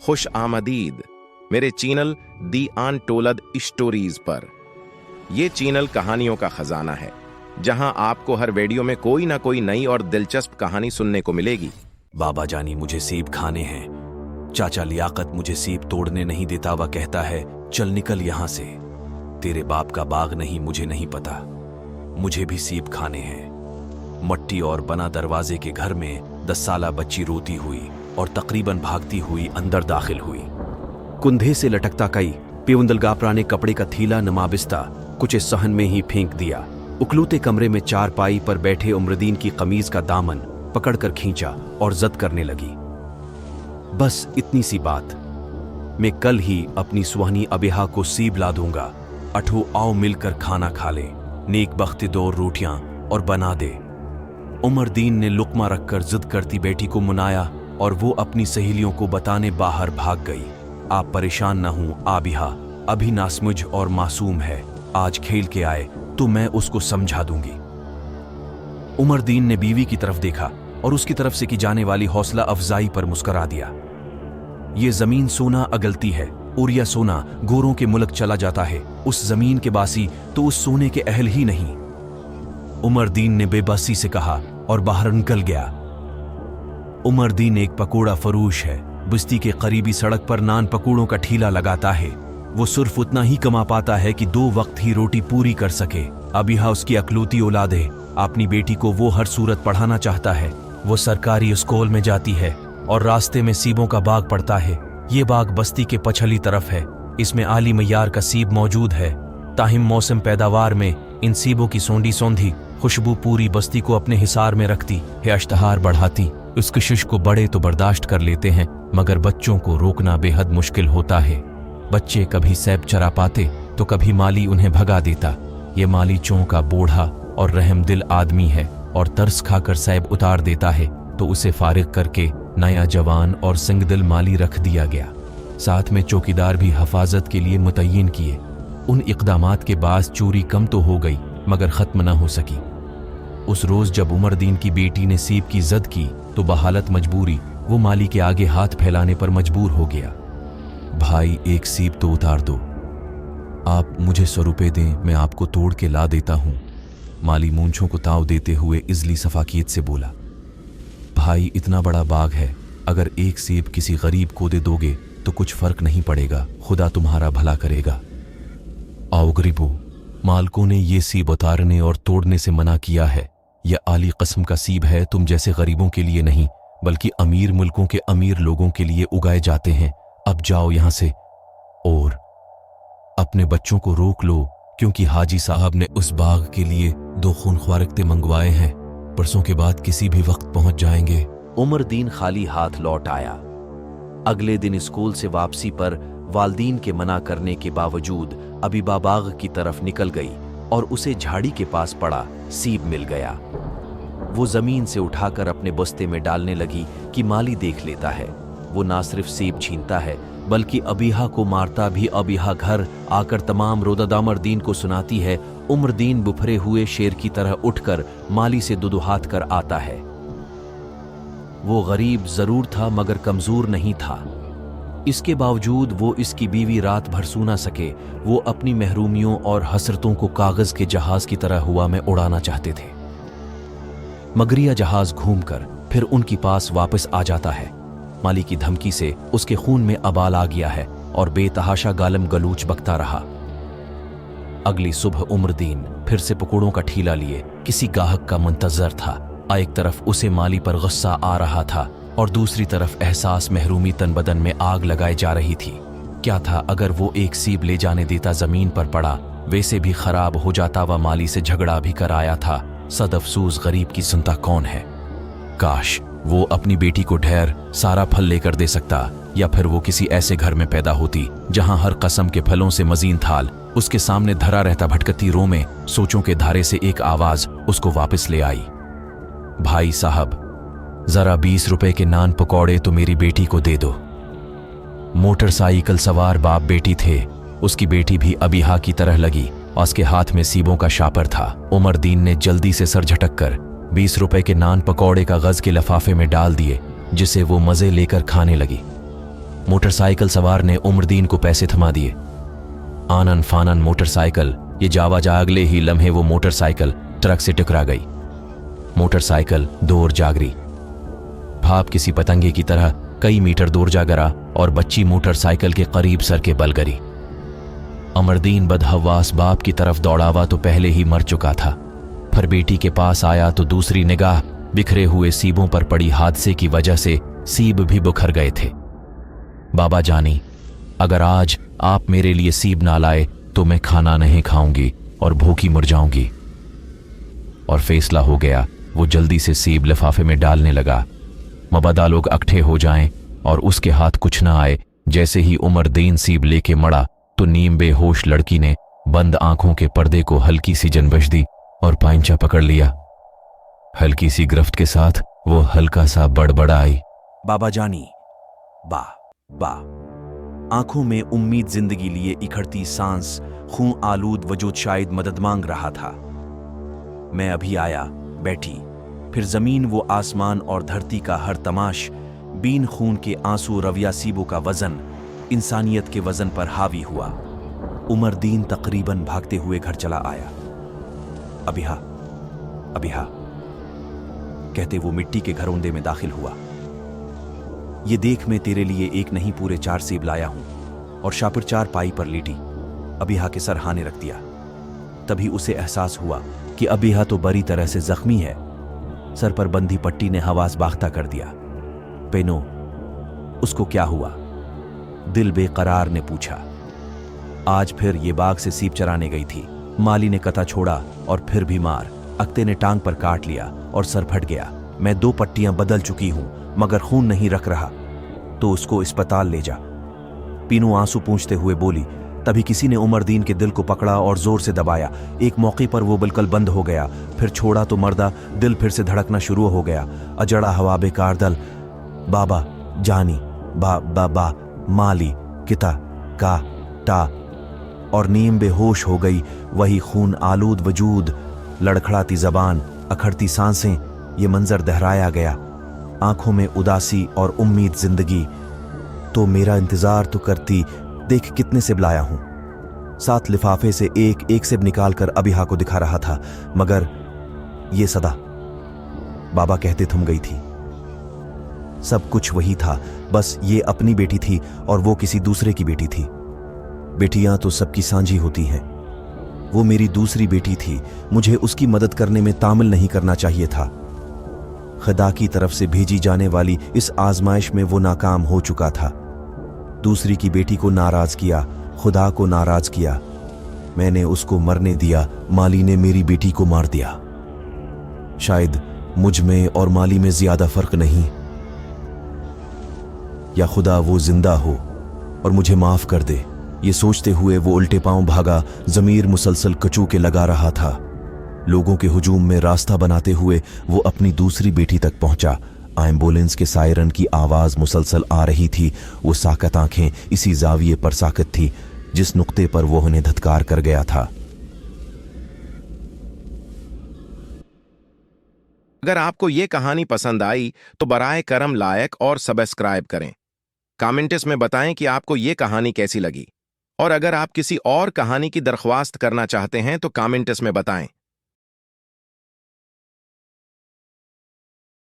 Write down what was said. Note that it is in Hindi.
खुश आमदीद मेरे चैनल दी अनटोल्ड स्टोरीज पर। यह चैनल कहानियों का खजाना है, जहां आपको हर वीडियो में कोई ना कोई नई और दिलचस्प कहानी सुनने को मिलेगी। बाबा जानी मुझे सेब खाने हैं। चाचा लियाकत मुझे सेब तोड़ने नहीं देता, वह कहता है चल निकल यहां से। तेरे बाप का बाग नहीं, मुझे नहीं पता, मुझे भी सेब खाने हैं। मट्टी और बना दरवाजे के घर में 10 साला बच्ची रोती हुई और तकरीबन भागती हुई अंदर दाखिल हुई। कुंधे से लटकता कई पेवंदलगापरा ने कपड़े का थीला नमाबिस्ता कुछ इस सहन में ही फेंक दिया। उकलूते कमरे में चारपाई पर बैठे उम्रदीन की कमीज का दामन पकड़कर खींचा और जद करने लगी। बस इतनी सी बात, मैं कल ही अपनी सुहानी अबिहा को सीब ला दूंगा। अठो आओ मिलकर खाना खा ले, नेक बख्ती 2 रोटियां और बना दे। उमरदीन ने लुकमा रखकर जिद करती बेटी को मनाया और वो अपनी सहेलियों को बताने बाहर भाग गई। आप परेशान न हूं आबिहा, अभी नासमुझ और मासूम है, आज खेल के आए तो मैं उसको समझा दूंगी। उमरदीन ने बीवी की तरफ देखा और उसकी तरफ से की जाने वाली हौसला अफजाई पर मुस्करा दिया। ये जमीन सोना अगलती है और यह सोना गोरों के मुल्क चला जाता है। उस जमीन के बासी तो उस सोने के अहल ही नहीं। उमरदीन ने बेबसी से कहा और बाहर निकल गया। उमरदीन एक पकोड़ा फरोश है, बस्ती के करीबी सड़क पर नान पकोड़ों का ठेला लगाता है। वो सिर्फ उतना ही कमा पाता है कि 2 वक्त ही रोटी पूरी कर सके। अबिहा उसकी अकलौती औलाद है, अपनी बेटी को वो हर सूरत पढ़ाना चाहता है। वो सरकारी स्कूल में जाती है और रास्ते में सीबों का बाग पड़ता है। ये बाग बस्ती के पछली तरफ है, इसमें आली मयार का सीब मौजूद है। ताहिम मौसम पैदावार में इन सीबों की सौंधी सौंधी खुशबू पूरी बस्ती को अपने हिसार में रखती है, अश्तहार बढ़ाती। उस कशिश को बड़े तो बर्दाश्त कर लेते हैं, मगर बच्चों को रोकना बेहद मुश्किल होता है। बच्चे कभी सैब चरा पाते तो कभी माली उन्हें भगा देता। ये माली चौं का बूढ़ा और रहम दिल आदमी है और तरस खाकर सैब उतार देता है तो उसे फारिग करके नया जवान और सिंगदिल माली रख दिया गया। साथ में चौकीदार भी हिफाजत के लिए मुतय्यन किए। उन इक़दामात के बाद चोरी कम तो हो गई मगर ख़त्म न हो सकी। उस रोज़ जब उमरदीन की बेटी ने सीब की जद की तो बहालत मजबूरी वो माली के आगे हाथ फैलाने पर मजबूर हो गया। भाई एक सीब तो उतार दो, आप मुझे 100 रुपये दें, मैं आपको तोड़ के ला देता हूँ। माली मूंछों को ताव देते हुए इजली सफाकियत से बोला, भाई इतना बड़ा बाग है, अगर एक सेब किसी गरीब को दे दोगे तो कुछ फर्क नहीं पड़ेगा, खुदा तुम्हारा भला करेगा। आओ गरीबो, मालकों ने ये सीब उतारने और तोड़ने से मना किया है। यह आली कस्म का सीब है, तुम जैसे गरीबों के लिए नहीं बल्कि अमीर मुल्कों के अमीर लोगों के लिए उगाए जाते हैं। अब जाओ यहां से और अपने बच्चों को रोक लो, क्योंकि हाजी साहब ने उस बाग के लिए 2 खूनख्वार रख्ते मंगवाए हैं, परसों के बाद किसी भी वक्त पहुंच जाएंगे। उमरदीन खाली हाथ लौट आया। अगले दिन स्कूल से वापसी पर वालदीन के मना करने के बावजूद अबीबा बाग की तरफ निकल गई और उसे झाड़ी के पास पड़ा सीब मिल गया। वो जमीन से उठाकर अपने बस्ते में डालने लगी कि माली देख लेता है। वो ना सिर्फ सेब छीनता है बल्कि अबिहा को मारता भी। अबिहा घर आकर तमाम रोदद उमरदीन को सुनाती है। उमरदीन बुफरे हुए शेर की तरह उठकर माली से दुदुहात कर आता है। वो गरीब जरूर था मगर कमजोर नहीं था। इसके बावजूद वो इसकी बीवी रात भर सो ना सके। वो अपनी महरूमियों और हसरतों को कागज के जहाज की तरह हवा में उड़ाना चाहते थे, मगर यह जहाज घूमकर फिर उनके पास वापस आ जाता है। माली की धमकी से उसके खून में अबाल आ गया है और बेतहाशा गालम गलूच बकता रहा। अगली सुबह उमरदीन फिर से पकोड़ों का ठेला लिए किसी गाहक का मुंतजर था। एक तरफ उसे माली पर गुस्सा आ रहा था और दूसरी तरफ एहसास महरूमी तन बदन में आग लगाई जा रही थी। क्या था अगर वो एक सीब ले जाने देता, जमीन पर पड़ा, वैसे भी खराब हो जाता। वह माली से झगड़ा भी कराया था। सद अफसूस गरीब की सुनता कौन है। काश वो अपनी बेटी को ढेर सारा फल लेकर दे सकता, या फिर वो किसी ऐसे घर में पैदा होती जहां हर कसम के फलों से मजीन थाल उसके सामने धरा रहता। भटकती रो में सोचों के धारे से एक आवाज उसको वापस ले आई, भाई साहब जरा 20 रुपए के नान पकौड़े तो मेरी बेटी को दे दो। मोटरसाइकिल सवार बाप बेटी थे। उसकी बेटी भी अबिहा की तरह लगी और उसके हाथ में सीबों का शापर था। उमरदीन ने जल्दी से सर झटक कर 20 रुपए के नान पकौड़े का गज के लफाफे में डाल दिए, जिसे वो मजे लेकर खाने लगी। मोटरसाइकिल सवार ने उमरदीन को पैसे थमा दिए। आनन फानन मोटरसाइकिल, ये जावा जा अगले ही लम्हे वो मोटरसाइकिल ट्रक से टकरा गई। मोटरसाइकिल दूर जागरी, भाप किसी पतंगे की तरह कई मीटर दूर जा गिरा और बच्ची मोटरसाइकिल के करीब सर के बल गिरी। अमरदीन बदहवास बाप की तरफ दौड़ावा तो पहले ही मर चुका था, फिर बेटी के पास आया तो दूसरी निगाह बिखरे हुए सीबों पर पड़ी। हादसे की वजह से सीब भी बुखर गए थे। बाबा जानी, अगर आज आप मेरे लिए सीब ना लाए तो मैं खाना नहीं खाऊंगी और भूखी मर जाऊंगी। और फैसला हो गया। वो जल्दी से सीब लिफाफे में डालने लगा। मबदा लोग इकट्ठे हो जाएं और उसके हाथ कुछ ना आए। जैसे ही उमरदीन सीब लेके मड़ा तो नीम बेहोश लड़की ने बंद आंखों के पर्दे को हल्की सी जनबश दी और पाइंचा पकड़ लिया। हल्की सी गिरफ्त के साथ वो हल्का सा बड़बड़ाई, बाबा जानी, बा बा। आंखों में उम्मीद जिंदगी लिए इखड़ती सांस, खून आलूद वजूद शायद मदद मांग रहा था। मैं अभी आया, बैठी। फिर जमीन वो आसमान और धरती का हर तमाश, बीन खून के आंसू रविया सीबों का वजन इंसानियत के वजन पर हावी हुआ। उमरदीन तकरीबन भागते हुए घर चला आया। अबिहा, अबिहा कहते वो मिट्टी के घरोंदे में दाखिल हुआ। ये देख मैं तेरे लिए एक नहीं पूरे 4 सेब लाया हूं। और शापिर 4 पाई पर लेटी अबिहा के सर हाने रख दिया। तभी उसे एहसास हुआ कि अबिहा तो बड़ी तरह से जख्मी है। सर पर बंधी पट्टी ने हवास बाख्ता कर दिया। पेनो, उसको क्या हुआ? दिल बेकरार ने पूछा। आज फिर ये बाग से सीप चराने गई थी। माली ने कथा छोड़ा और फिर भी मार। अक्ते ने टांग पर काट लिया और सर फट गया। मैं 2 पट्टियां बदल चुकी हूं मगर खून नहीं रख रहा, तो उसको अस्पताल ले जा। पीनू आंसू पूंछते हुए बोली। तभी किसी ने उमरदीन के दिल को पकड़ा और जोर से दबाया। एक मौके पर वो बिल्कुल बंद हो गया। फिर छोड़ा तो मर्दा दिल फिर से धड़कना शुरू हो गया। अजड़ा हवा बेकार दल, बाबा जानी, बा बा बा माली, किता का टा। और नीम बेहोश हो गई। वही खून आलूद वजूद, लड़खड़ाती जबान, अखड़ती सांसें। ये मंजर दोहराया गया। आंखों में उदासी और उम्मीद जिंदगी। तो मेरा इंतजार तो करती, देख कितने सेब लाया हूं। 7 लिफाफे से एक एक सेब निकालकर अबिहा को दिखा रहा था। मगर ये सदा, बाबा कहते थम गई थी। सब कुछ वही था, बस ये अपनी बेटी थी और वो किसी दूसरे की बेटी थी। बेटियां तो सबकी सांझी होती हैं। वो मेरी दूसरी बेटी थी। मुझे उसकी मदद करने में तामिल नहीं करना चाहिए था। खुदा की तरफ से भेजी जाने वाली इस आजमाइश में वो नाकाम हो चुका था। दूसरी की बेटी को नाराज किया, खुदा को नाराज किया। मैंने उसको मरने दिया, माली ने मेरी बेटी को मार दिया। शायद मुझ में और माली में ज्यादा फर्क नहीं। या खुदा वो जिंदा हो और मुझे माफ कर दे। ये सोचते हुए वो उल्टे पांव भागा। जमीर मुसलसल कचू के लगा रहा था। लोगों के हुजूम में रास्ता बनाते हुए वो अपनी दूसरी बेटी तक पहुंचा। एम्बुलेंस के सायरन की आवाज मुसलसल आ रही थी। वो साकत आंखें इसी जाविये पर साकत थी जिस नुक्ते पर वो उन्हें धत्कार कर गया था। अगर आपको ये कहानी पसंद आई तो बराए करम लाइक और सब्सक्राइब करें। कमेंट्स में बताएं कि आपको ये कहानी कैसी लगी। और अगर आप किसी और कहानी की दरख्वास्त करना चाहते हैं तो कमेंट्स में बताएं।